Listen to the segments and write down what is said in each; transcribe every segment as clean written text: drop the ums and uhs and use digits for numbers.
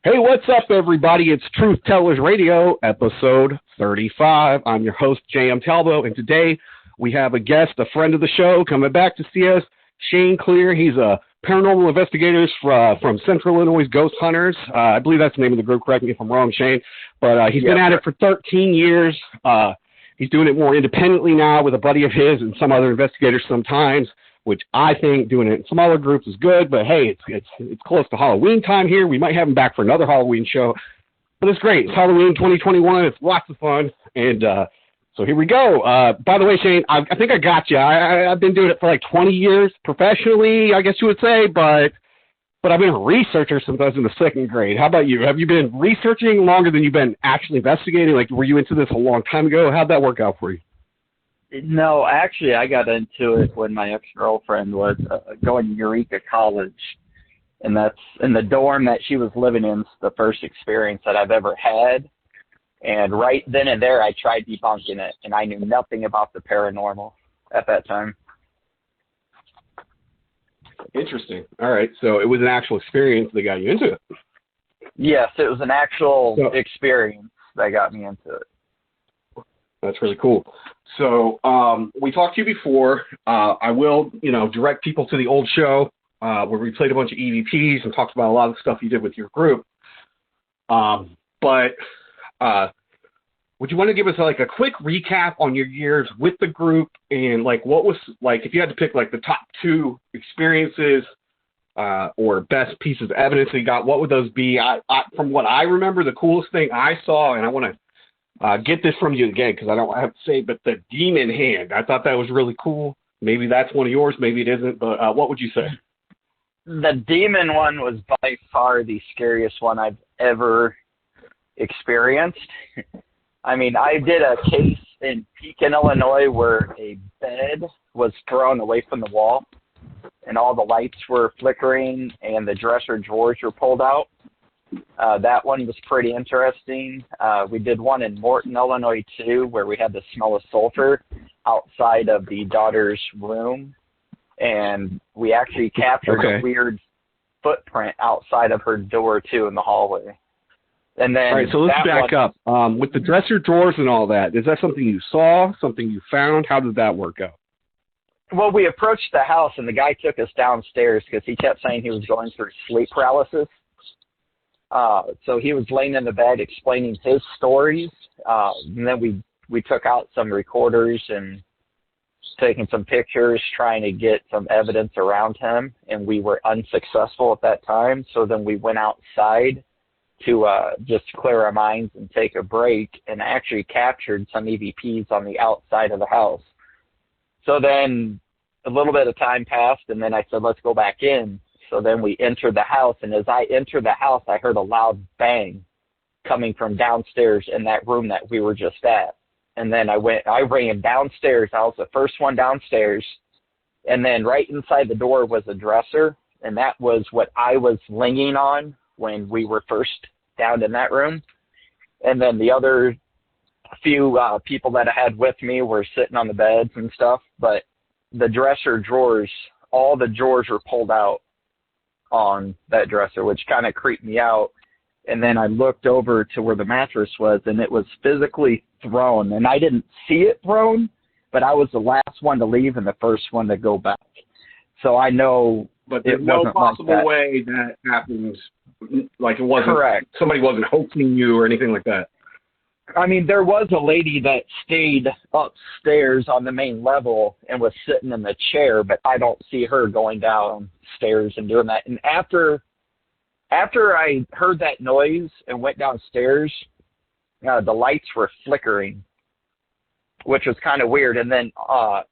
Hey, what's up, everybody? It's Truth Tellers Radio, episode 35. I'm your host, J.M. Talboo, and today we have a guest, a friend of the show, coming back to see us, Shane Cleer. He's a paranormal investigator from Central Illinois Ghost Hunters. I believe that's the name of the group. Correct me if I'm wrong, Shane. But he's been at it for 13 years. He's doing it more independently now with a buddy of his and some other investigators sometimes, which I think doing it in some other groups is good. But hey, it's close to Halloween time here. We might have him back for another Halloween show. But it's great. It's Halloween 2021. It's lots of fun. And so here we go. By the way, Shane, I think I got you. I've been doing it for like 20 years professionally, I guess you would say, but I've been a researcher since I was in the second grade. How about you? Have you been researching longer than you've been actually investigating? Like, were you into this a long time ago? How'd that work out for you? No, actually, I got into it when my ex-girlfriend was going to Eureka College, and that's in the dorm that she was living in. It's the first experience that I've ever had, and right then and there, I tried debunking it, and I knew nothing about the paranormal at that time. Interesting. All right, so it was an actual experience that got you into it. Yes, it was an actual experience that got me into it. That's really cool. So we talked to you before. I will, direct people to the old show where we played a bunch of EVPs and talked about a lot of the stuff you did with your group. But would you want to give us like a quick recap on your years with the group and like what was like if you had to pick like the top two experiences or best pieces of evidence that you got, what would those be? From what I remember, the coolest thing I saw, and I want to get this from you again because I don't have to say, but the demon hand. I thought that was really cool. Maybe that's one of yours, maybe it isn't, but what would you say? The demon one was by far the scariest one I've ever experienced. I mean, I did a case in Pekin, Illinois, where a bed was thrown away from the wall, and all the lights were flickering, and the dresser drawers were pulled out. That one was pretty interesting. We did one in Morton, Illinois, too, where we had the smell of sulfur outside of the daughter's room, and we actually captured a weird footprint outside of her door, too, in the hallway. And then, all right, so let's back up. With the dresser drawers and all that, is that something you saw, something you found? How did that work out? Well, we approached the house, and the guy took us downstairs because he kept saying he was going through sleep paralysis. So he was laying in the bed explaining his stories. And then we took out some recorders and taking some pictures, trying to get some evidence around him, and we were unsuccessful at that time. So then we went outside to just clear our minds and take a break, and actually captured some EVPs on the outside of the house. So then a little bit of time passed, and then I said, let's go back in. So then we entered the house, and as I entered the house, I heard a loud bang coming from downstairs in that room that we were just at. And then I ran downstairs. I was the first one downstairs, and then right inside the door was a dresser, and that was what I was leaning on when we were first down in that room. And then the other few people that I had with me were sitting on the beds and stuff, but the dresser drawers, all the drawers were pulled out on that dresser, which kind of creeped me out. And then I looked over to where the mattress was, and it was physically thrown. And I didn't see it thrown, but I was the last one to leave and the first one to go back. So I know. But there's no possible way that happened. Like it wasn't. Correct. Somebody wasn't hoaxing you or anything like that. I mean, there was a lady that stayed upstairs on the main level and was sitting in the chair, but I don't see her going downstairs and doing that. And after I heard that noise and went downstairs, the lights were flickering, which was kind of weird. And then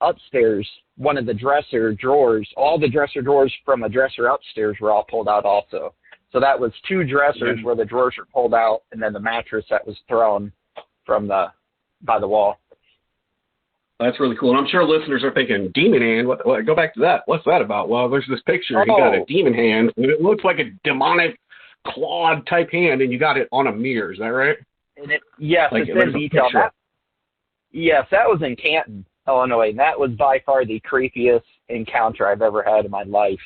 upstairs, one of the dresser drawers, all the dresser drawers from a dresser upstairs were all pulled out also. So that was two dressers where the drawers were pulled out, and then the mattress that was thrown by the wall. That's really cool. And I'm sure listeners are thinking, demon hand, what, go back to that. What's that about? Well, there's this picture. You got a demon hand, and it looks like a demonic clawed type hand, and you got it on a mirror. Is that right? And yes, like, it's in detail. Yes, that was in Canton, Illinois, and that was by far the creepiest encounter I've ever had in my life.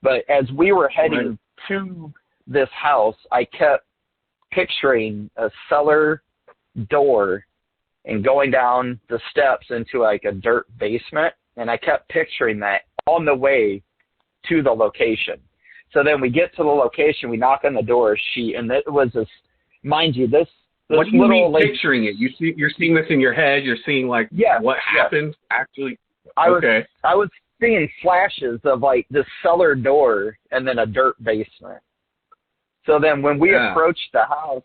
But as we were heading to this house, I kept picturing a cellar door and going down the steps into like a dirt basement. And I kept picturing that on the way to the location. So then we get to the location, we knock on the door, and it was this, mind you, this what do you little mean picturing it? You're seeing this in your head, you're seeing like what happened actually? I was seeing flashes of like this cellar door and then a dirt basement. So then when we approached the house,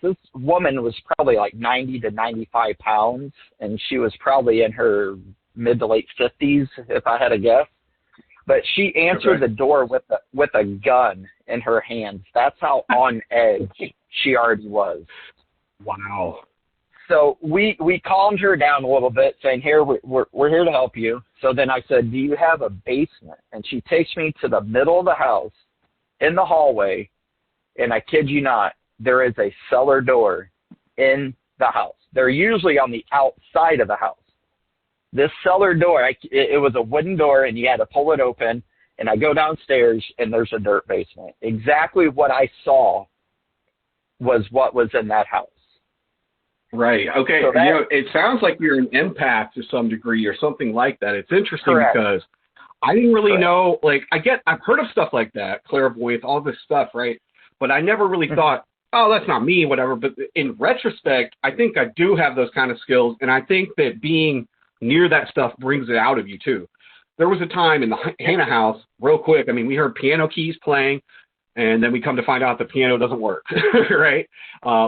this woman was probably like 90 to 95 pounds, and she was probably in her mid to late 50s, if I had to guess. But she answered the door with a gun in her hands. That's how on edge she already was. Wow. So we calmed her down a little bit, saying, "Here, we're here to help you." So then I said, "Do you have a basement?" And she takes me to the middle of the house, in the hallway, and I kid you not, there is a cellar door in the house. They're usually on the outside of the house. This cellar door, it was a wooden door, and you had to pull it open, and I go downstairs, and there's a dirt basement. Exactly what I saw was what was in that house. Right. Okay. So it sounds like you're an empath to some degree or something like that. It's interesting because I didn't really know, like, I've heard of stuff like that, clairvoyance, all this stuff, right? But I never really thought, oh, that's not me, whatever. But in retrospect, I think I do have those kind of skills. And I think that being near that stuff brings it out of you, too. There was a time in the Hannah house, real quick, I mean, we heard piano keys playing, and then we come to find out the piano doesn't work, right?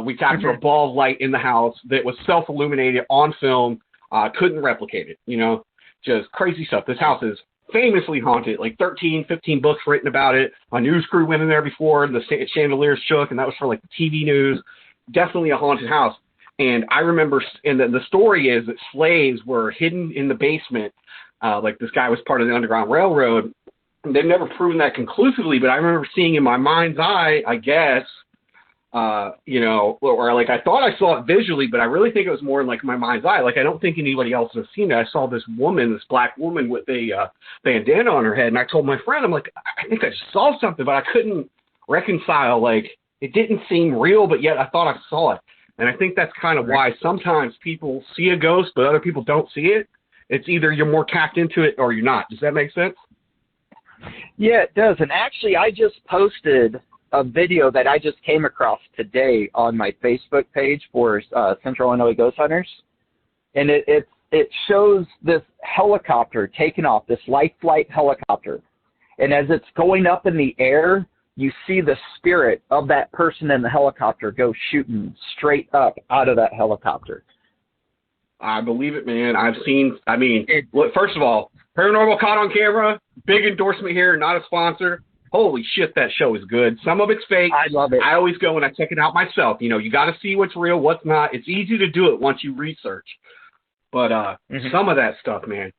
We captured a ball of light in the house that was self-illuminated on film, couldn't replicate it, you know, just crazy stuff. This house is famously haunted, like 13, 15 books written about it. A news crew went in there before, and the chandeliers shook, and that was for like the TV news. Definitely a haunted house. And I remember, and the story is that slaves were hidden in the basement. Like this guy was part of the Underground Railroad. They've never proven that conclusively, but I remember seeing in my mind's eye, I guess, you know, or like I thought I saw it visually, but I really think it was more in like my mind's eye. Like I don't think anybody else has seen it. I saw this woman, this black woman with a bandana on her head, and I told my friend, I'm like, I think I just saw something, but I couldn't reconcile. Like it didn't seem real, but yet I thought I saw it. And I think that's kind of why sometimes people see a ghost, but other people don't see it. It's either you're more tapped into it or you're not. Does that make sense? Yeah, it does. And actually, I just posted a video that I just came across today on my Facebook page for Central Illinois Ghost Hunters. And it shows this helicopter taking off, this light flight helicopter. And as it's going up in the air, you see the spirit of that person in the helicopter go shooting straight up out of that helicopter. I believe it, man. Look, first of all, Paranormal caught on camera, big endorsement here, not a sponsor. Holy shit, that show is good. Some of it's fake. I love it. I always go and I check it out myself. You know, you got to see what's real, what's not. It's easy to do it once you research. But some of that stuff, man,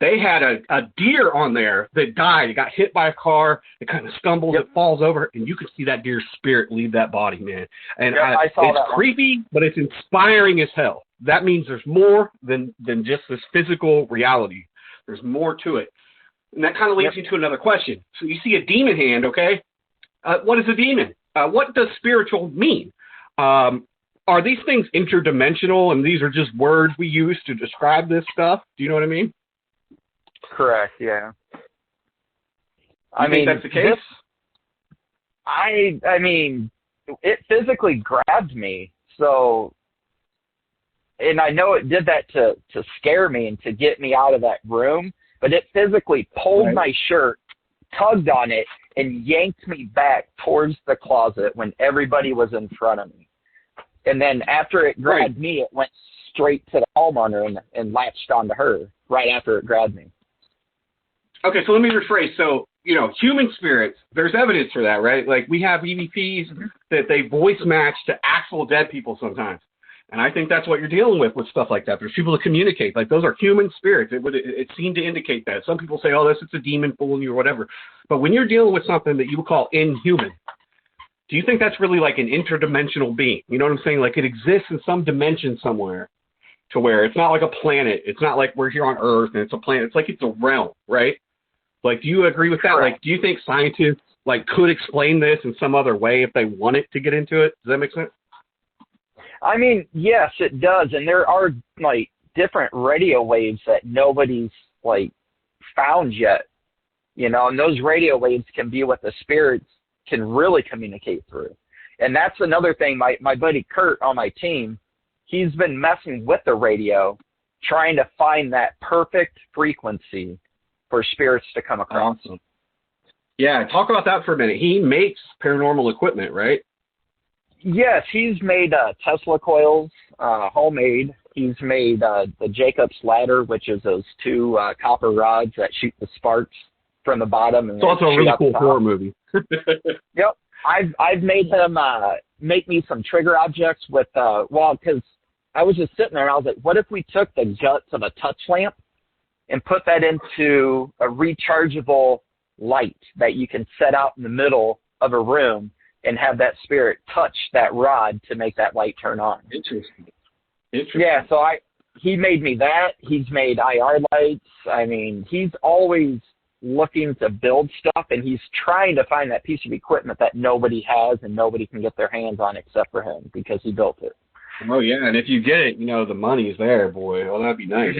they had a deer on there that died. It got hit by a car. It kind of stumbles. It falls over, and you can see that deer's spirit leave that body, man. And I saw it's creepy, but it's inspiring as hell. That means there's more than just this physical reality. There's more to it. And that kind of leads me to another question. So you see a demon hand, okay? What is a demon? What does spiritual mean? Are these things interdimensional, and these are just words we use to describe this stuff? Do you know what I mean? Correct, yeah. I mean, that's the case? I mean, it physically grabbed me, so, and I know it did that to scare me and to get me out of that room, but it physically pulled my shirt, tugged on it, and yanked me back towards the closet when everybody was in front of me. And then after it grabbed me, it went straight to the homeowner and latched onto her right after it grabbed me. Okay, so let me rephrase. So, you know, human spirits, there's evidence for that, right? Like, we have EVPs that they voice match to actual dead people sometimes. And I think that's what you're dealing with stuff like that. There's people that communicate. Like, those are human spirits. It seemed to indicate that. Some people say, oh, it's a demon fooling you or whatever. But when you're dealing with something that you would call inhuman, do you think that's really like an interdimensional being? You know what I'm saying? Like, it exists in some dimension somewhere to where it's not like a planet. It's not like we're here on Earth and it's a planet. It's like it's a realm, right? Like, do you agree with that? Correct. Like, do you think scientists like could explain this in some other way if they wanted to get into it. Does that make sense? I mean, yes, it does. And there are like different radio waves that nobody's like found yet, you know, and those radio waves can be what the spirits can really communicate through. And that's another thing. My buddy Kurt on my team, he's been messing with the radio, trying to find that perfect frequency for spirits to come across. Awesome. Yeah, talk about that for a minute. He makes paranormal equipment, right? Yes, he's made Tesla coils, homemade. He's made the Jacob's ladder, which is those two copper rods that shoot the sparks from the bottom. And it's also a really cool horror movie. Yep. I've made him make me some trigger objects with, because I was just sitting there and I was like, what if we took the guts of a touch lamp and put that into a rechargeable light that you can set out in the middle of a room and have that spirit touch that rod to make that light turn on. Interesting. Yeah, so he made me that. He's made IR lights. I mean, he's always looking to build stuff, and he's trying to find that piece of equipment that nobody has and nobody can get their hands on except for him because he built it. Oh, yeah, and if you get it, you know, the money's there, boy. Oh, that'd be nice.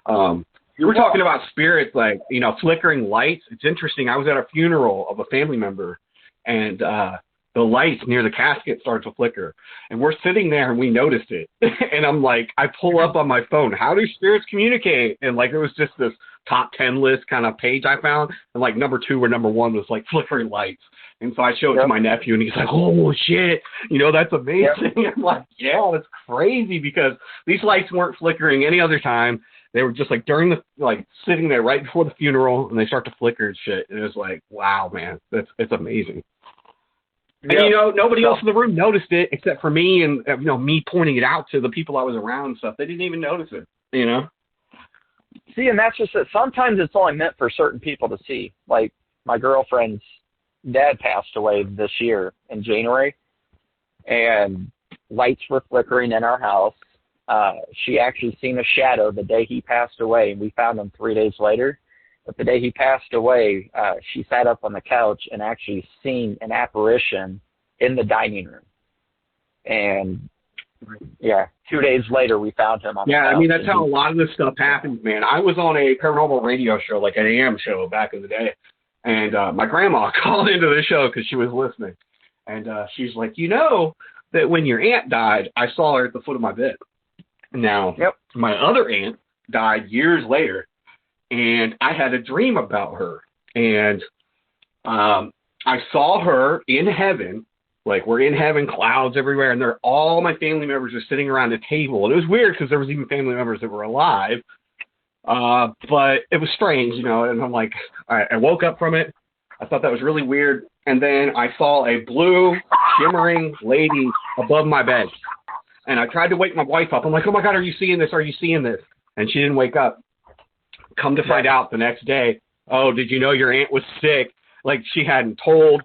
Mm-hmm. You were talking about spirits, like, you know, flickering lights. It's interesting. I was at a funeral of a family member, and the lights near the casket started to flicker. And we're sitting there, and we noticed it. And I'm like, I pull up on my phone, how do spirits communicate? And, like, it was just this top 10 list kind of page I found. And, like, number 2 or number 1 was, like, flickering lights. And so I show it to my nephew, and he's like, oh, shit, you know, that's amazing. Yep. I'm like, yeah, that's crazy because these lights weren't flickering any other time. They were just, like, during the, like, sitting there right before the funeral, and they start to flicker and shit. And it was like, wow, man, it's amazing. Yep. And, you know, nobody else in the room noticed it except for me and, you know, me pointing it out to the people I was around and stuff. They didn't even notice it, you know? See, and that's just it. Sometimes it's only meant for certain people to see. Like, my girlfriend's dad passed away this year in January, and lights were flickering in our house. She actually seen a shadow the day he passed away, and we found him 3 days later. But the day he passed away, she sat up on the couch and actually seen an apparition in the dining room. And, yeah, 2 days later, we found him on the couch. Yeah, I mean, that's how a lot of this stuff happens, man. I was on a paranormal radio show, like an AM show back in the day. And my grandma called into the show because she was listening. And she's like, you know that when your aunt died, I saw her at the foot of my bed. Now, my other aunt died years later, and I had a dream about her. And I saw her in heaven. Like, we're in heaven, clouds everywhere, and all my family members are sitting around a table. And it was weird because there was even family members that were alive. But it was strange, you know, and I'm like, I woke up from it. I thought that was really weird. And then I saw a blue shimmering lady above my bed. And I tried to wake my wife up. I'm like, oh my God, are you seeing this? Are you seeing this? And she didn't wake up. Come to find out the next day, oh, did you know your aunt was sick? Like, she hadn't told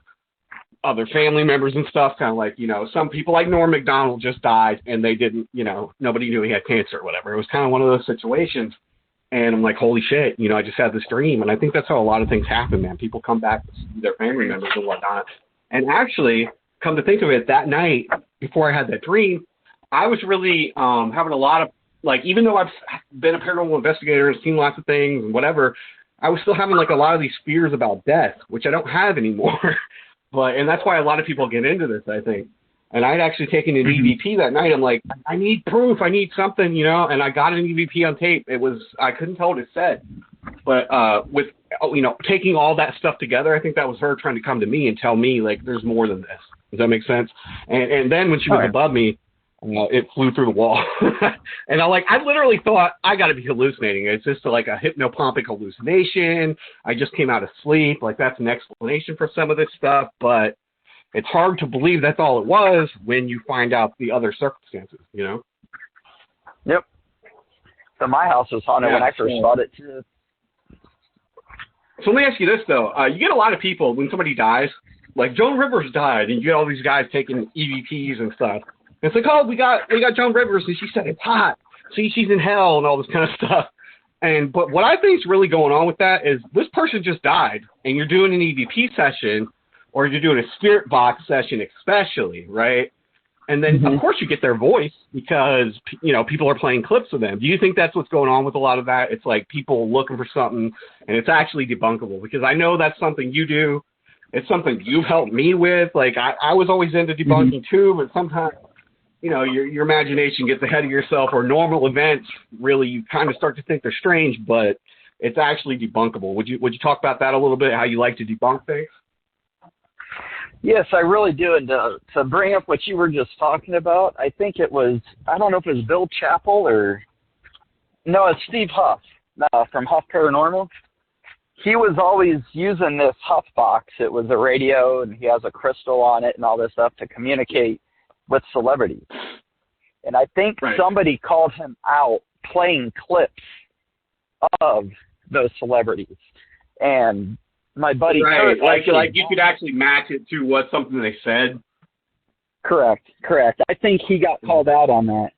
other family members and stuff, kind of like, you know, some people like Norm Macdonald just died and they didn't, you know, nobody knew he had cancer or whatever. It was kind of one of those situations. And I'm like, holy shit, you know, I just had this dream. And I think that's how a lot of things happen, man. People come back to see their family members and whatnot. And actually, come to think of it, that night, before I had that dream, I was really having a lot of, like, even though I've been a paranormal investigator and seen lots of things and whatever, I was still having, like, a lot of these fears about death, which I don't have anymore. And that's why a lot of people get into this, I think. And I'd actually taken an EVP that night. I'm like, I need proof. I need something, you know. And I got an EVP on tape. I couldn't tell what it said. But with, you know, taking all that stuff together, I think that was her trying to come to me and tell me, like, there's more than this. Does that make sense? And then when she was above me, it flew through the wall. And I literally thought, I got to be hallucinating. It's just like a hypnopompic hallucination. I just came out of sleep. Like, that's an explanation for some of this stuff. But it's hard to believe that's all it was when you find out the other circumstances, you know? Yep. So my house was haunted when I first bought it, too. So let me ask you this, though. You get a lot of people, when somebody dies, like Joan Rivers died, and you get all these guys taking EVPs and stuff. And it's like, oh, we got Joan Rivers, and she said it's hot. See, she's in hell and all this kind of stuff. But what I think is really going on with that is this person just died, and you're doing an EVP session, or you're doing a spirit box session especially, right? And then, of course, you get their voice because, you know, people are playing clips of them. Do you think that's what's going on with a lot of that? It's like people looking for something, and it's actually debunkable. Because I know that's something you do. It's something you've helped me with. Like, I was always into debunking, too, but sometimes, you know, your imagination gets ahead of yourself, or normal events, really, you kind of start to think they're strange, but it's actually debunkable. Would you talk about that a little bit, how you like to debunk things? Yes, I really do. And to bring up what you were just talking about, I think it was, I don't know if it was Bill Chappell or, no, it's Steve Huff from Huff Paranormal. He was always using this Huff box. It was a radio, and he has a crystal on it and all this stuff to communicate with celebrities. And I think somebody called him out playing clips of those celebrities. And my buddy Kurt, like you could actually match it to what something they said. Correct. I think he got called out on that.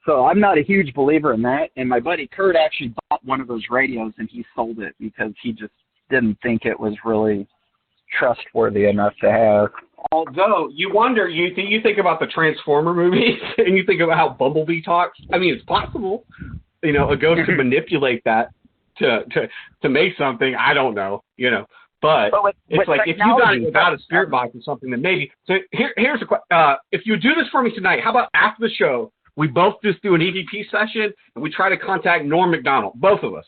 So I'm not a huge believer in that. And my buddy Kurt actually bought one of those radios, and he sold it because he just didn't think it was really trustworthy enough to have. Although you wonder, you think about the Transformer movies, and you think about how Bumblebee talks. I mean, it's possible, you know, a ghost can manipulate that to make something. I don't know, you know, but it's like if you got it without a spirit box or something, then maybe. So here's a question: if you do this for me tonight, how about after the show we both just do an EVP session and we try to contact Norm Macdonald, both of us,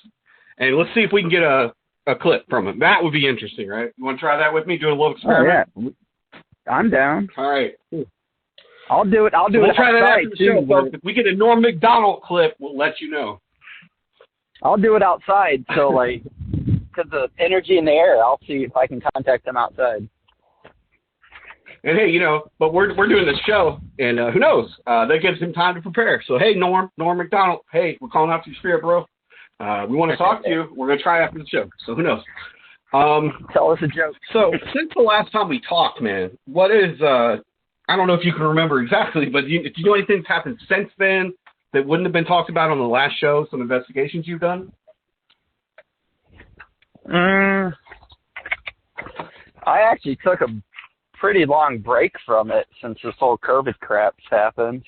and let's see if we can get a clip from him. That would be interesting, right? You want to try that with me? Do a little experiment. Oh, yeah. I'm down. All right. I'll do it. We'll try that after the show, folks. If we get a Norm Macdonald clip, we'll let you know. I'll do it outside, so like, because the energy in the air, I'll see if I can contact them outside. And hey, you know, but we're doing this show, and who knows? That gives him time to prepare. So hey, Norm Macdonald, hey, we're calling out to your spirit, bro. We want to talk to you. We're gonna try after the show. So who knows? Tell us a joke. So since the last time we talked, man, what is I don't know if you can remember exactly, but do you know anything's happened since then that wouldn't have been talked about on the last show, some investigations you've done? I actually took a pretty long break from it since this whole COVID crap's happened.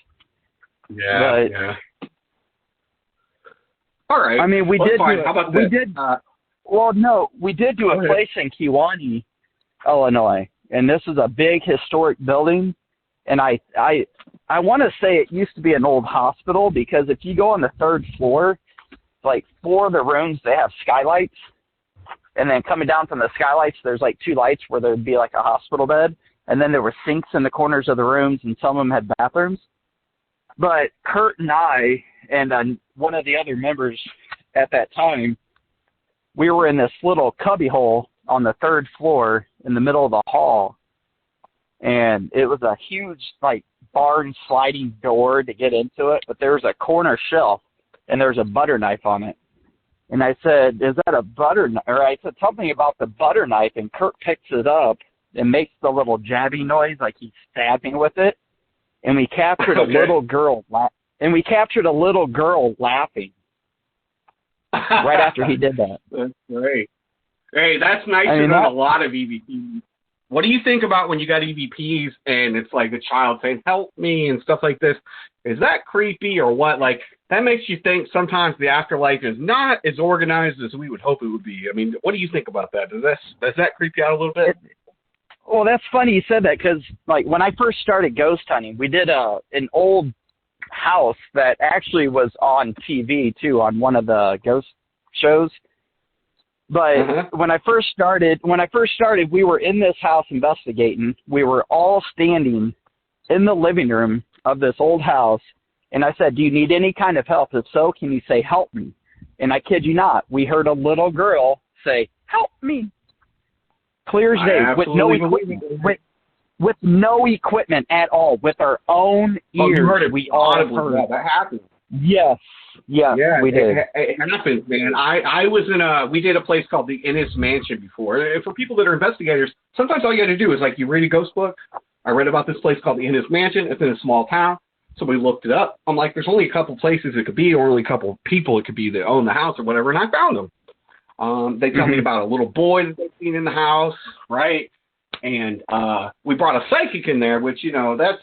Yeah. All right. I mean, we did do a place in Kewanee, Illinois, and this is a big historic building. And I want to say it used to be an old hospital, because if you go on the third floor, like 4 of the rooms, they have skylights. And then coming down from the skylights, there's like 2 lights where there'd be like a hospital bed. And then there were sinks in the corners of the rooms, and some of them had bathrooms. But Kurt and I and one of the other members at that time, we were in this little cubby hole on the 3rd floor in the middle of the hall. And it was a huge, like, barn sliding door to get into it, but there was a corner shelf, and there was a butter knife on it. And I said, is that a butter knife? Or I said something about the butter knife, and Kurt picks it up and makes the little jabby noise like he's stabbing with it. And we captured a little girl laughing right after he did that. That's great. Hey, that's nicer than a lot of EVPs. What do you think about when you got EVPs and it's like a child saying, help me and stuff like this? Is that creepy or what? Like, that makes you think sometimes the afterlife is not as organized as we would hope it would be. I mean, what do you think about that? Does that creep you out a little bit? Well, that's funny you said that, because like when I first started ghost hunting, we did an old house that actually was on TV too, on one of the ghost shows. But when I first started, we were in this house investigating. We were all standing in the living room of this old house, and I said, do you need any kind of help? If so, can you say, help me? And I kid you not, we heard a little girl say, help me. Clear as day, with no equipment at all, with our own ears. Oh, you heard it. We all heard it. That happened. Yes. Yeah, we did. It happens, man. I was we did a place called the Innis Mansion before. And for people that are investigators, sometimes all you got to do is, like, you read a ghost book. I read about this place called the Innis Mansion. It's in a small town. Somebody looked it up. I'm like, there's only a couple places it could be, or only a couple people it could be that own the house or whatever, and I found them. They tell me about a little boy that they've seen in the house, right? And we brought a psychic in there, which, that's,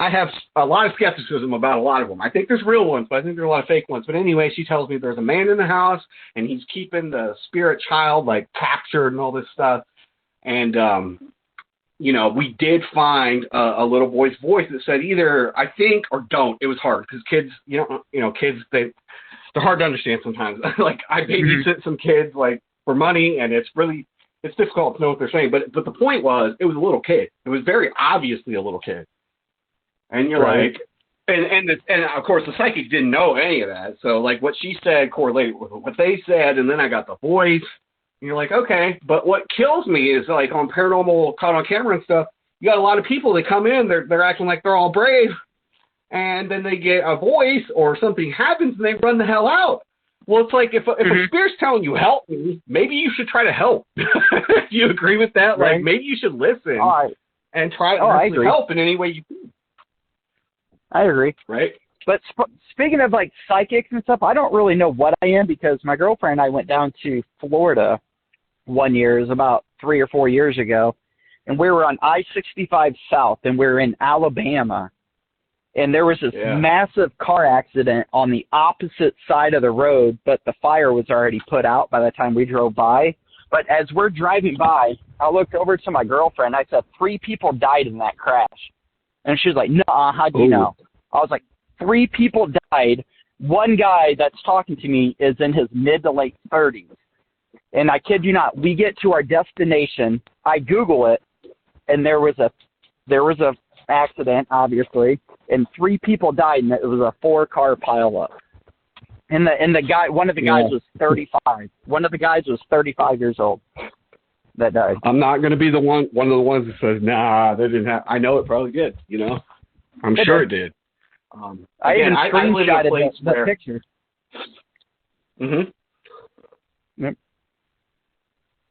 I have a lot of skepticism about a lot of them. I think there's real ones, but I think there's a lot of fake ones. But anyway, she tells me there's a man in the house, and he's keeping the spirit child, like, captured and all this stuff. And, we did find a little boy's voice that said either I think or don't. It was hard because kids, kids, they're hard to understand sometimes. Like, I babysit some kids, like, for money, and it's difficult to know what they're saying. But the point was, it was a little kid. It was very obviously a little kid. And you're right. Like, and of course the psychic didn't know any of that. So like what she said correlated with what they said, and then I got the voice. And you're like, okay. But what kills me is like on Paranormal, caught on camera and stuff. You got a lot of people that come in, they're acting like they're all brave, and then they get a voice or something happens and they run the hell out. Well, it's like if a spirit's telling you help me, maybe you should try to help. Do you agree with that? Right. Like maybe you should listen and try to help in any way you can. I agree. Right. But speaking of like psychics and stuff, I don't really know what I am because my girlfriend and I went down to Florida one year. It was about 3 or 4 years ago. And we were on I-65 South and we were in Alabama. And there was this massive car accident on the opposite side of the road, but the fire was already put out by the time we drove by. But as we're driving by, I looked over to my girlfriend. I said, 3 people died in that crash. And she was like, "Nuh-uh, how'd you know?" I was like, 3 people died. One guy that's talking to me is in his mid to late 30s. And I kid you not, we get to our destination. I Google it, and there was a accident, obviously, and 3 people died, and it was a 4-car pileup. And the guy, one of the guys was 35. One of the guys was 35 years old. That died. I'm not going to be one of the ones that says, nah, they didn't have. I know it probably did, I'm sure it did. I even screenshotted the picture. Yep.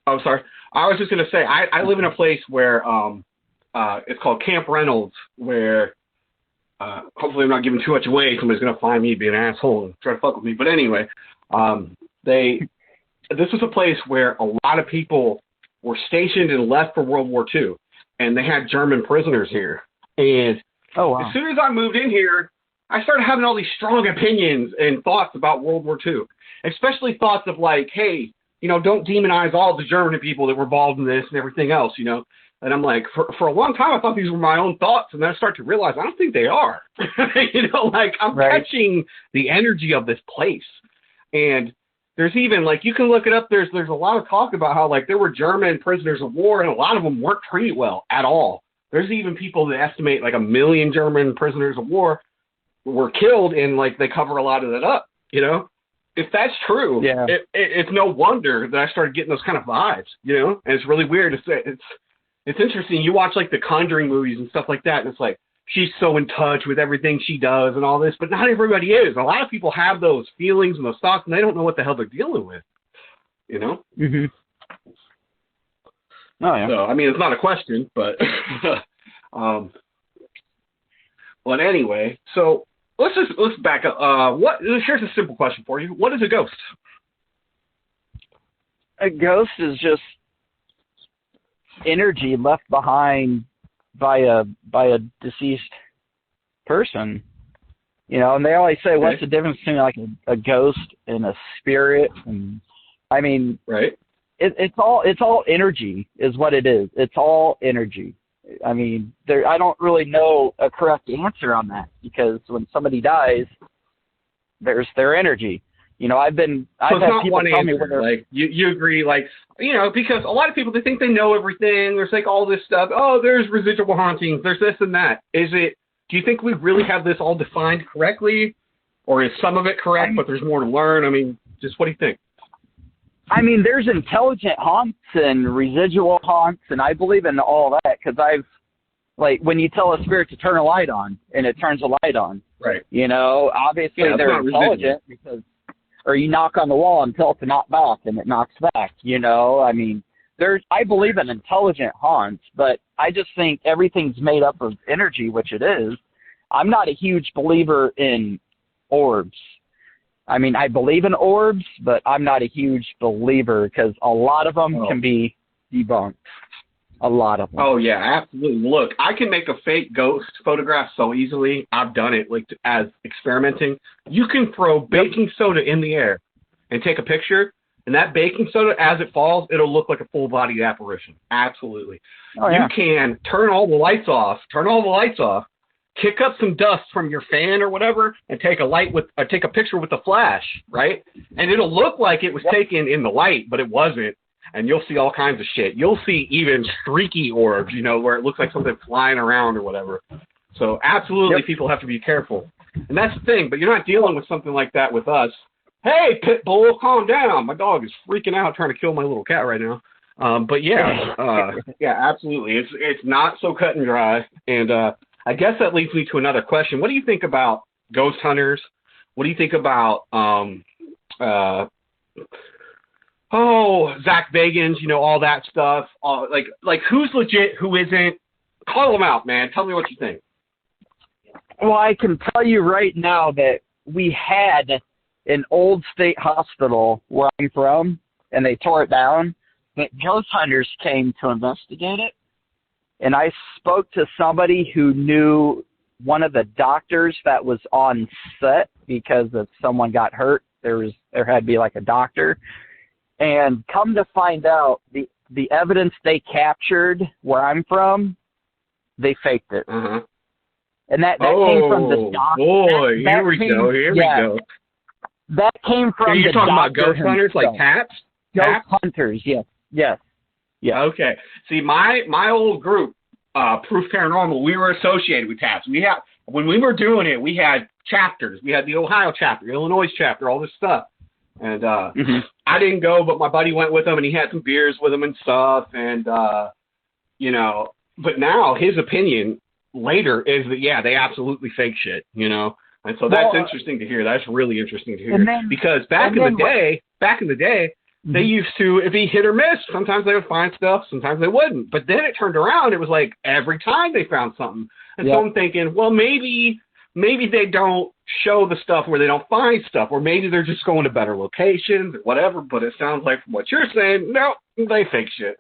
Oh, sorry. I was just going to say, I live in a place where it's called Camp Reynolds, where hopefully I'm not giving too much away. Somebody's going to find me being an asshole and try to fuck with me. But anyway, this was a place where a lot of people were stationed and left for World War II, and they had German prisoners here. And as soon as I moved in here, I started having all these strong opinions and thoughts about World War II, especially thoughts of like, hey, don't demonize all the German people that were involved in this and everything else, And I'm like, for a long time, I thought these were my own thoughts, and then I start to realize I don't think they are. I'm catching the energy of this place. And there's even, like, you can look it up. There's a lot of talk about how, like, there were German prisoners of war, and a lot of them weren't treated well at all. There's even people that estimate, like, 1 million German prisoners of war were killed, and, like, they cover a lot of that up, If that's true, it's no wonder that I started getting those kind of vibes, And it's really weird to say. It's interesting. You watch, like, the Conjuring movies and stuff like that, and it's like, she's so in touch with everything she does and all this, but not everybody is. A lot of people have those feelings and those thoughts, and they don't know what the hell they're dealing with, Oh, yeah. So, I mean, it's not a question, but but anyway, so let's back up. Here's a simple question for you. What is a ghost? A ghost is just energy left behind by a deceased person, and they always say, what's the difference between like a ghost and a spirit? And I mean, it's all energy is what it is. It's all energy. I mean, I don't really know a correct answer on that because when somebody dies, there's their energy. I've had people tell me when they're like, you agree, like, because a lot of people, they think they know everything. There's like all this stuff. Oh, there's residual hauntings. There's this and that. Do you think we really have this all defined correctly, or is some of it correct, but there's more to learn? I mean, just what do you think? I mean, there's intelligent haunts and residual haunts, and I believe in all that because like when you tell a spirit to turn a light on and it turns a light on, right? Obviously they're intelligent because. Or you knock on the wall and tell it to knock back, and it knocks back, I mean, I believe in intelligent haunts, but I just think everything's made up of energy, which it is. I'm not a huge believer in orbs. I mean, I believe in orbs, but I'm not a huge believer because a lot of them can be debunked. A lot of them. Oh, yeah, absolutely. Look, I can make a fake ghost photograph so easily. I've done it like as experimenting. You can throw baking soda in the air and take a picture, and that baking soda, as it falls, it'll look like a full-bodied apparition. Absolutely. Oh, yeah. You can turn all the lights off, kick up some dust from your fan or whatever, and take a picture with a flash, right? And it'll look like it was taken in the light, but it wasn't. And you'll see all kinds of shit. You'll see even streaky orbs, where it looks like something flying around or whatever. So absolutely, people have to be careful. And that's the thing, but you're not dealing with something like that with us. Hey, Pitbull, calm down. My dog is freaking out trying to kill my little cat right now. But yeah, absolutely. It's not so cut and dry. And I guess that leads me to another question. What do you think about ghost hunters? What do you think about Zach Bagans, all that stuff. Like who's legit, who isn't? Call them out, man. Tell me what you think. Well, I can tell you right now that we had an old state hospital where I'm from, and they tore it down. But ghost hunters came to investigate it, and I spoke to somebody who knew one of the doctors that was on set because if someone got hurt, there had to be like a doctor. And come to find out, the evidence they captured where I'm from, they faked it. Uh-huh. And that came from the doctor. Oh, boy, here we go. That came from you're the talking about doctor ghost hunters, like taps? Ghost hunters, yes. Okay. See, my old group, Proof Paranormal, we were associated with taps. When we were doing it, we had chapters. We had the Ohio chapter, Illinois chapter, all this stuff. And I didn't go, but my buddy went with him, and he had some beers with him and stuff. And, but now his opinion later is that, they absolutely fake shit, And so that's interesting to hear. That's really interesting to hear. Because back in the day, they used to, it'd be hit or miss. Sometimes they would find stuff, sometimes they wouldn't. But then it turned around, it was like every time they found something. And so I'm thinking, well, maybe they don't show the stuff where they don't find stuff, or maybe they're just going to better locations or whatever, but it sounds like from what you're saying, no, they fake shit.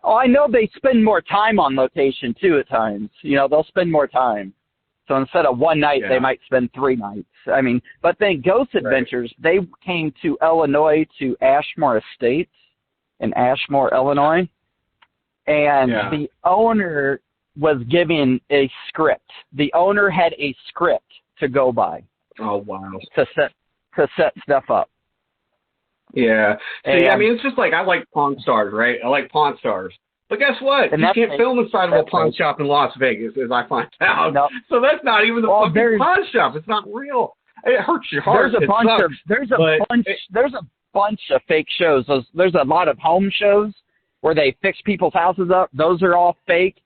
Oh, I know they spend more time on location, too, at times. They'll spend more time. So instead of one night, they might spend 3 nights. I mean, but then Ghost Adventures, they came to Illinois, to Ashmore Estates in Ashmore, Illinois, and the owner was given a script. The owner had a script to go by. Oh, wow. To set stuff up. Yeah. See, I mean, it's just like, I like Pawn Stars, right? I like Pawn Stars. But guess what? You can't film inside of a pawn shop in Las Vegas, as I find out. No. So that's not even the fucking pawn shop. It's not real. It hurts your heart. There's a bunch of fake shows. There's a lot of home shows where they fix people's houses up. Those are all fake.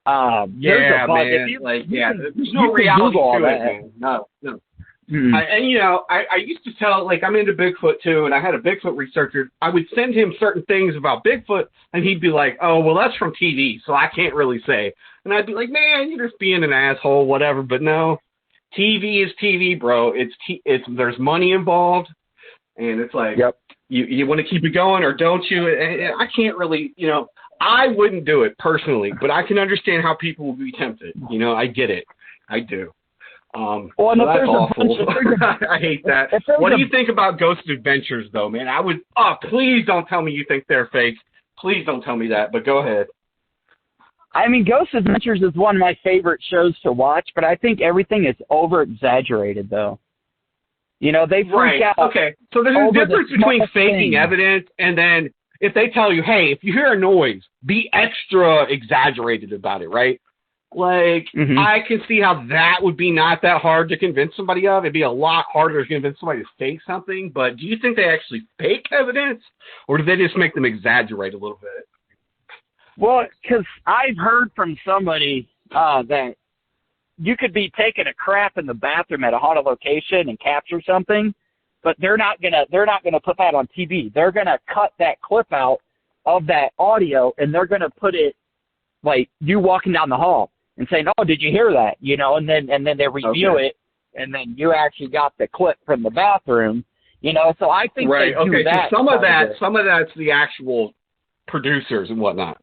Man. There's no reality to it, man. No. Mm-hmm. I used to tell, like, I'm into Bigfoot too, and I had a Bigfoot researcher. I would send him certain things about Bigfoot, and he'd be like, oh, well, that's from TV, so I can't really say. And I'd be like, man, you're just being an asshole, whatever. But no, TV is TV, bro. There's money involved, and it's like, you want to keep it going or don't you? And I can't really, I wouldn't do it personally, but I can understand how people would be tempted. I get it. I do. So that's awful. I hate that. What do you think about Ghost Adventures, though, man? Please don't tell me you think they're fake. Please don't tell me that, but go ahead. I mean, Ghost Adventures is one of my favorite shows to watch, but I think everything is over-exaggerated, though. They freak out. Okay, so there's a difference between faking evidence and then if they tell you, hey, if you hear a noise, be extra exaggerated about it, right? Like, I can see how that would be not that hard to convince somebody of. It'd be a lot harder to convince somebody to fake something. But do you think they actually fake evidence, or do they just make them exaggerate a little bit? Well, because I've heard from somebody that you could be taking a crap in the bathroom at a haunted location and capture something, but they're not gonna put that on TV. They're gonna cut that clip out of that audio, and they're gonna put it like you walking down the hall and saying, "Oh, did you hear that?" And then they review it, and then you actually got the clip from the bathroom. So I think they do that. So some of that's the actual producers and whatnot.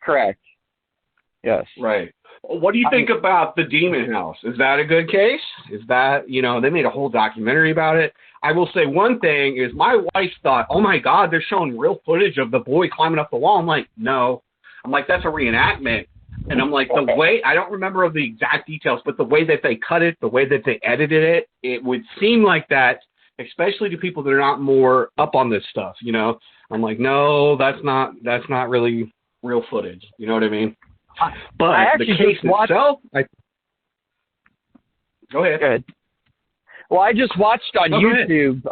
Correct. Yes. Right. What do you think about the Demon House? Is that a good case? Is that, they made a whole documentary about it. I will say one thing is my wife thought, oh my God, they're showing real footage of the boy climbing up the wall. I'm like, no. I'm like, that's a reenactment. And I'm like, the way, I don't remember the exact details, but the way that they cut it, the way that they edited it, it would seem like that, especially to people that are not more up on this stuff, I'm like, no, that's not really real footage. You know what I mean? But the case itself, go ahead. Good. Well, I just watched on YouTube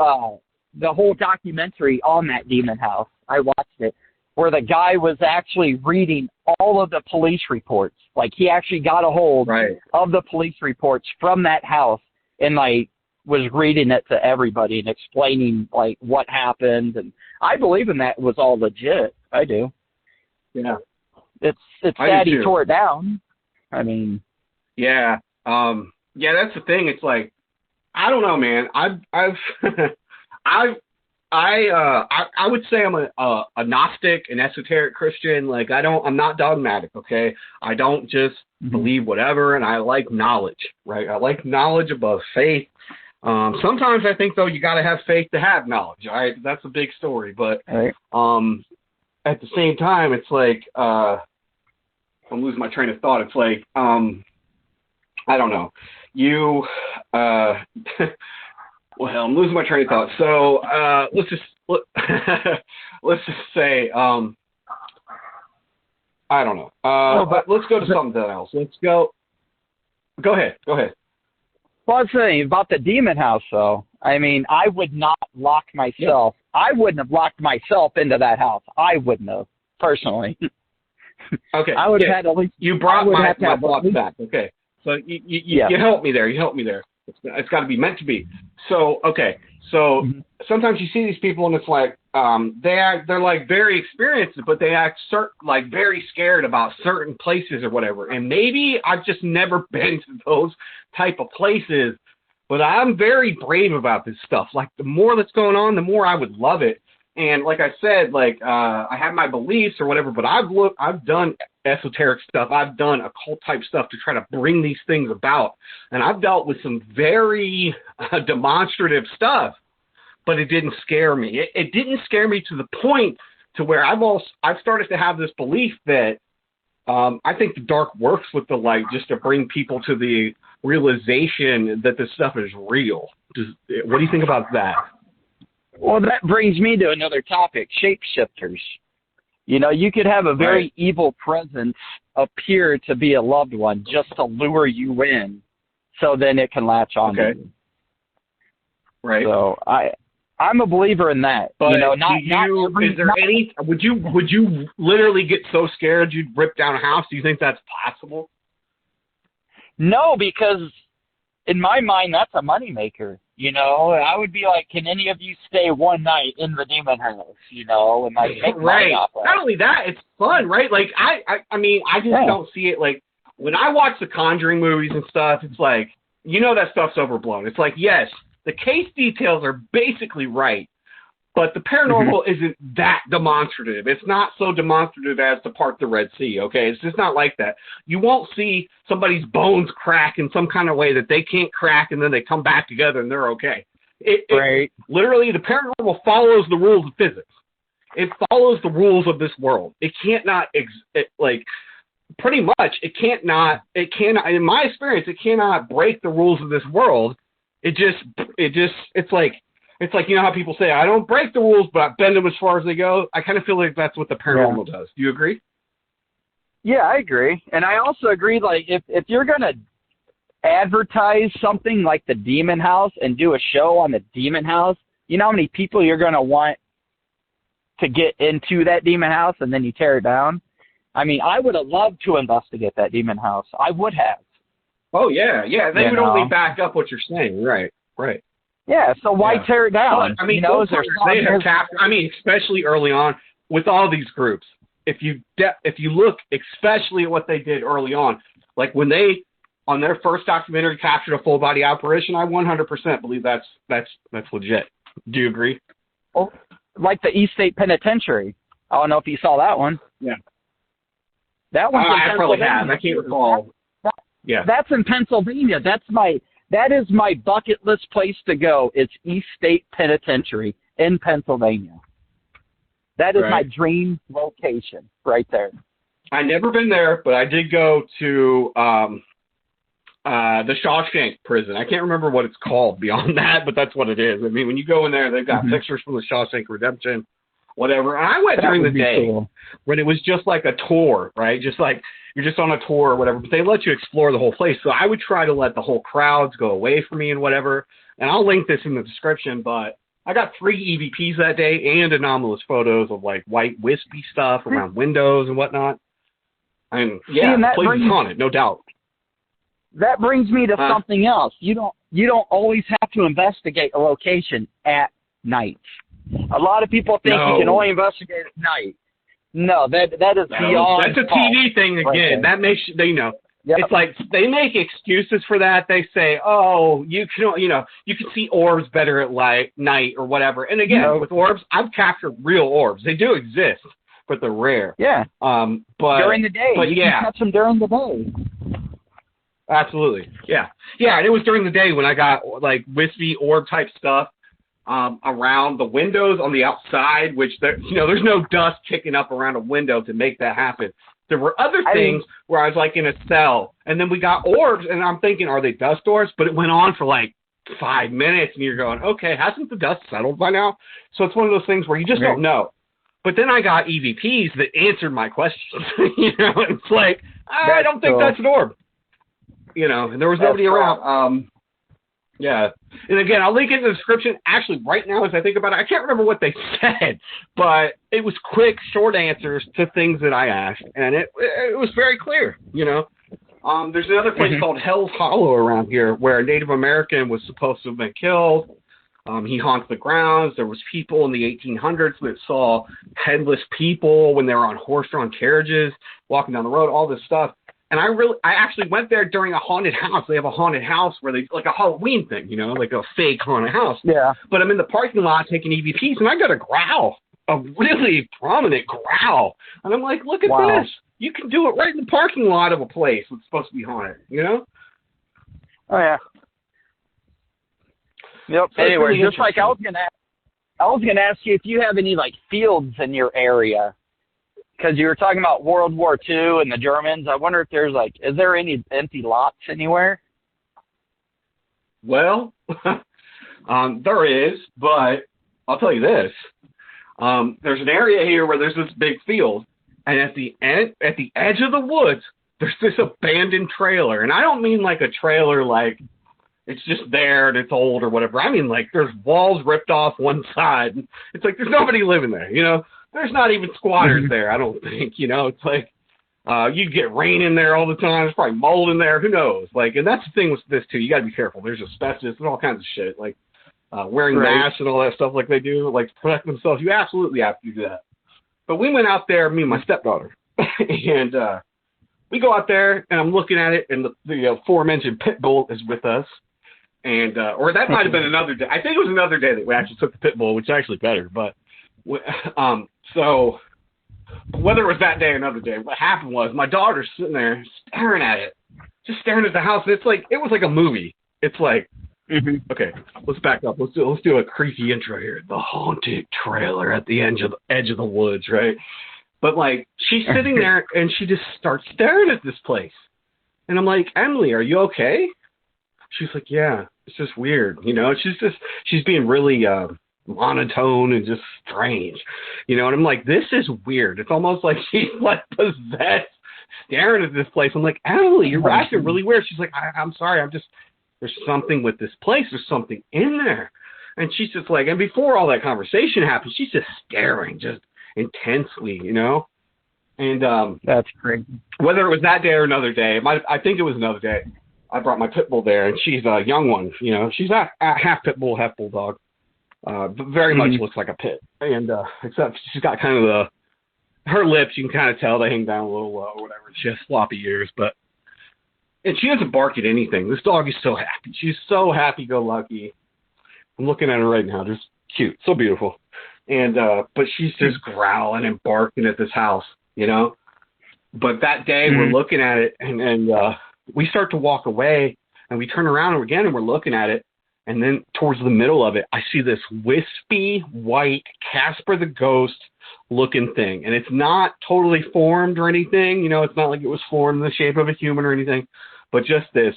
the whole documentary on that demon house. I watched it, where the guy was actually reading all of the police reports. Like, he actually got a hold of the police reports from that house and, was reading it to everybody and explaining, what happened. And I believe in that was all legit. I do. Yeah. It's sad he tore it down. I mean. Yeah. Yeah, that's the thing. It's like, I don't know, man. I would say I'm a Gnostic, an esoteric Christian. Like, I'm not dogmatic, okay? I don't just believe whatever, and I like knowledge, right? I like knowledge above faith. Sometimes I think, though, you got to have faith to have knowledge, all right? That's a big story. But at the same time, it's like, I'm losing my train of thought. It's like, I don't know. Well, I'm losing my train of thought. So let's just say, I don't know. But let's go to something else. Let's go. Go ahead. Well, I was saying about the demon house, though. I mean, I would not lock myself. Yeah. I wouldn't have locked myself into that house. I wouldn't have, personally. Okay. I would have had at least. You brought my thoughts back. Okay. So you helped me there. It's got to be meant to be. So, okay. So sometimes you see these people and it's like, they're like very experienced, but they act like very scared about certain places or whatever. And maybe I've just never been to those type of places, but I'm very brave about this stuff. Like, the more that's going on, the more I would love it. And like I said, I have my beliefs or whatever, but I've done esoteric stuff. I've done occult type stuff to try to bring these things about. And I've dealt with some very demonstrative stuff, but it didn't scare me. It didn't scare me to the point to where I've started to have this belief that I think the dark works with the light just to bring people to the realization that this stuff is real. What do you think about that? Well, that brings me to another topic, shapeshifters. You could have a very evil presence appear to be a loved one just to lure you in, so then it can latch on to you. Right. So I'm a believer in that. But would you literally get so scared you'd rip down a house? Do you think that's possible? No, because in my mind, that's a moneymaker. I would be like, can any of you stay one night in the demon house, and make money off of it? Not only that, it's fun, right? Like, I mean, I just don't see it. Like, when I watch the Conjuring movies and stuff, it's like, that stuff's overblown. It's like, yes, the case details are basically right, but the paranormal isn't that demonstrative. It's not so demonstrative as to part the Red Sea, okay? It's just not like that. You won't see somebody's bones crack in some kind of way that they can't crack, and then they come back together and they're okay. Literally, the paranormal follows the rules of physics. It follows the rules of this world. It can't not, pretty much, it cannot, in my experience, it cannot break the rules of this world. It's like, how people say, I don't break the rules, but I bend them as far as they go. I kind of feel like that's what the paranormal does. Do you agree? Yeah, I agree. And I also agree, if you're going to advertise something like the Demon House and do a show on the Demon House, you know how many people you're going to want to get into that Demon House and then you tear it down? I mean, I would have loved to investigate that Demon House. I would have. Oh, yeah. They would only back up what you're saying. Right. Yeah, so why tear it down? But, I mean, especially early on with all these groups. If you look, especially at what they did early on, like when they on their first documentary captured a full body apparition, I 100% believe that's legit. Do you agree? Well, like the East State Penitentiary. I don't know if you saw that one. Yeah. That one's in I probably Pennsylvania. have. I can't recall. Yeah. That's in Pennsylvania. That is my bucket list place to go. It's East State Penitentiary in Pennsylvania. That is my dream location right there. I never been there, but I did go to the Shawshank prison. I can't remember what it's called beyond that, but that's what it is. I mean, when you go in there, they've got pictures from the Shawshank Redemption, whatever. And I went during the day when it was just like a tour, right? Just like you're just on a tour or whatever, but they let you explore the whole place. So I would try to let the whole crowds go away from me and whatever. And I'll link this in the description, but I got 3 EVPs that day and anomalous photos of like white wispy stuff around windows and whatnot. And yeah, the place is haunted, no doubt. That brings me to something else. You don't always have to investigate a location at night. A lot of people think you can only investigate at night. No, that is beyond. That's a TV thing again. That makes it's like they make excuses for that. They say, "Oh, you can see orbs better at night or whatever." And again, with orbs, I've captured real orbs. They do exist, but they're rare. Yeah. But during the day, you can catch them during the day. Absolutely. Yeah. Yeah, and it was during the day when I got like wispy orb type stuff around the windows on the outside, which there's no dust kicking up around a window to make that happen. There were other things where I was like in a cell, and then we got orbs, and I'm thinking, are they dust orbs? But it went on for like 5 minutes, and you're going, okay, hasn't the dust settled by now? So it's one of those things where you just don't know. But then I got EVPs that answered my questions. It's like, I don't think that's an orb. And there was nobody around. Yeah. And again, I'll link it in the description. Actually, right now, as I think about it, I can't remember what they said, but it was quick, short answers to things that I asked, and it was very clear, There's another place called Hell's Hollow around here where a Native American was supposed to have been killed. He haunts the grounds. There was people in the 1800s that saw headless people when they were on horse-drawn carriages walking down the road, all this stuff. And I actually went there during a haunted house. They have a haunted house where they, like a Halloween thing, like a fake haunted house. Yeah. But I'm in the parking lot taking EVPs, and I got a growl, a really prominent growl. And I'm like, look at this. You can do it right in the parking lot of a place that's supposed to be haunted, Oh, yeah. Yep. So anyway, just like I was gonna ask you if you have any like fields in your area. Because you were talking about World War II and the Germans. I wonder if is there any empty lots anywhere? Well, there is, but I'll tell you this. There's an area here where there's this big field, and at the edge of the woods, there's this abandoned trailer. And I don't mean like a trailer like it's just there and it's old or whatever. I mean like there's walls ripped off one side. And it's like there's nobody living there, There's not even squatters there, I don't think. It's like you get rain in there all the time. There's probably mold in there. Who knows? And that's the thing with this, too. You got to be careful. There's asbestos and all kinds of shit, like wearing masks and all that stuff like they do, like to protect themselves. You absolutely have to do that. But we went out there, me and my stepdaughter, and we go out there, and I'm looking at it, and the aforementioned pit bull is with us. And or that might have been another day. I think it was another day that we actually took the pit bull, which is actually better. But so whether it was that day or another day, what happened was my daughter's sitting there staring at it, just staring at the house. And it's like, it was like a movie. It's like, okay, let's back up. Let's do a creepy intro here. The haunted trailer at the edge of the woods, right? But like, she's sitting there and she just starts staring at this place. And I'm like, Emily, are you okay? She's like, yeah, it's just weird. She's being really, monotone and just strange, and I'm like, this is weird. It's almost like she's like possessed, staring at this place. I'm like, Emily, you're acting really weird. She's like, I'm sorry, there's something with this place. There's something in there. And she's just like, and before all that conversation happened, she's just staring, just intensely, And that's crazy. Whether it was that day or another day, I think it was another day. I brought my pit bull there, and she's a young one. She's half pit bull, half bulldog. But very much looks like a pit, and except she's got kind of her lips. You can kind of tell they hang down a little low or whatever. She has floppy ears, and she doesn't bark at anything. This dog is so happy. She's so happy-go-lucky. I'm looking at her right now. Just cute, so beautiful, and but she's just growling and barking at this house, But that day we're looking at it, and we start to walk away, and we turn around again, and we're looking at it. And then towards the middle of it, I see this wispy white Casper the Ghost looking thing. And it's not totally formed or anything. You know, it's not like it was formed in the shape of a human or anything, but just this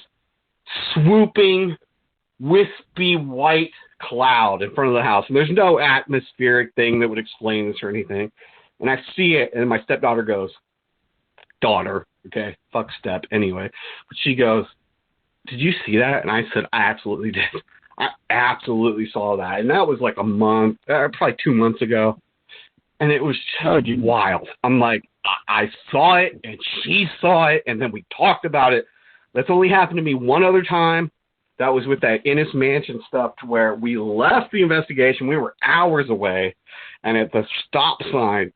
swooping, wispy white cloud in front of the house. And there's no atmospheric thing that would explain this or anything. And I see it, and my stepdaughter goes, daughter, okay, fuck step, anyway. But she goes, did you see that? And I said, I absolutely did. I absolutely saw that. And that was like a month, probably 2 months ago. And it was just wild. I'm like, I saw it, and she saw it, and then we talked about it. That's only happened to me one other time. That was with that Innis Mansion stuff, to where we left the investigation. We were hours away. And at the stop sign,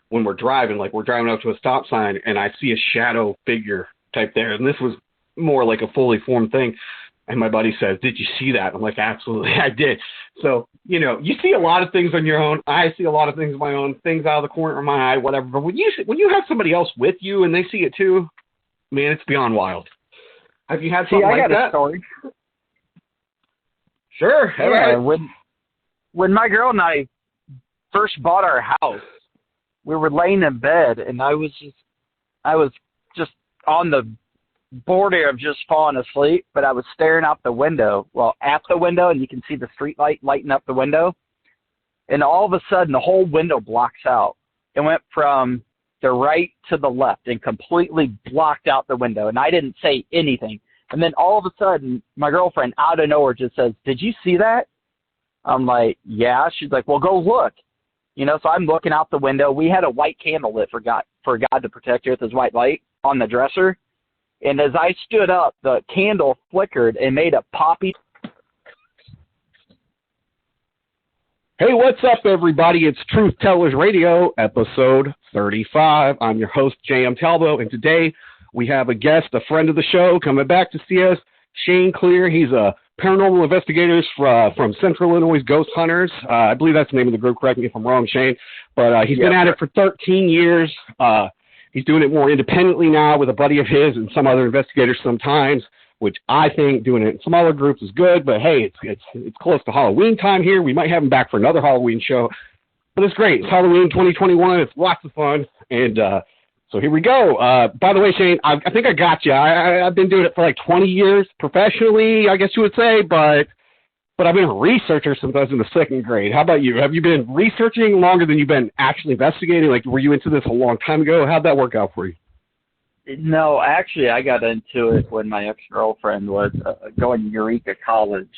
when we're driving, like we're driving up to a stop sign, and I see a shadow figure type there. And this was more like a fully formed thing. And my buddy says, did you see that? I'm like, absolutely, I did. So, you know, you see a lot of things on your own. I see a lot of things of my own, things out of the corner of my eye, whatever. But when you have somebody else with you and they see it too, man, it's beyond wild. Have you had something like that? I got a story. Sure. Yeah, right. When my girl and I first bought our house, we were laying in bed, and I was just on the border of just falling asleep, but I was staring out the window, at the window, and you can see the street light lighting up the window. And all of a sudden, the whole window blocks out. It went from the right to the left and completely blocked out the window. And I didn't say anything. And then all of a sudden, my girlfriend out of nowhere just says, did you see that? I'm like, yeah. She's like, well, go look. You know, so I'm looking out the window. We had a white candle lit for God to protect you with his white light on the dresser. And as I stood up, the candle flickered and made a poppy. Hey, what's up, everybody? It's Truth Tellers Radio, episode 35. I'm your host, J.M. Talboo, and today we have a guest, a friend of the show, coming back to see us, Shane Cleer. He's a paranormal investigator from Central Illinois Ghost Hunters. I believe that's the name of the group. Correct me if I'm wrong, Shane. But he's been at it for 13 years. He's doing it more independently now with a buddy of his and some other investigators sometimes, which I think doing it in some other groups is good. But hey, it's close to Halloween time here. We might have him back for another Halloween show. But it's great. It's Halloween 2021. It's lots of fun. And so here we go. By the way, Shane, I think I got you. I've been doing it for like 20 years professionally, I guess you would say, but I've been a researcher since I was in the second grade. How about you? Have you been researching longer than you've been actually investigating? Like, were you into this a long time ago? How'd that work out for you? No, actually, I got into it when my ex-girlfriend was going to Eureka College.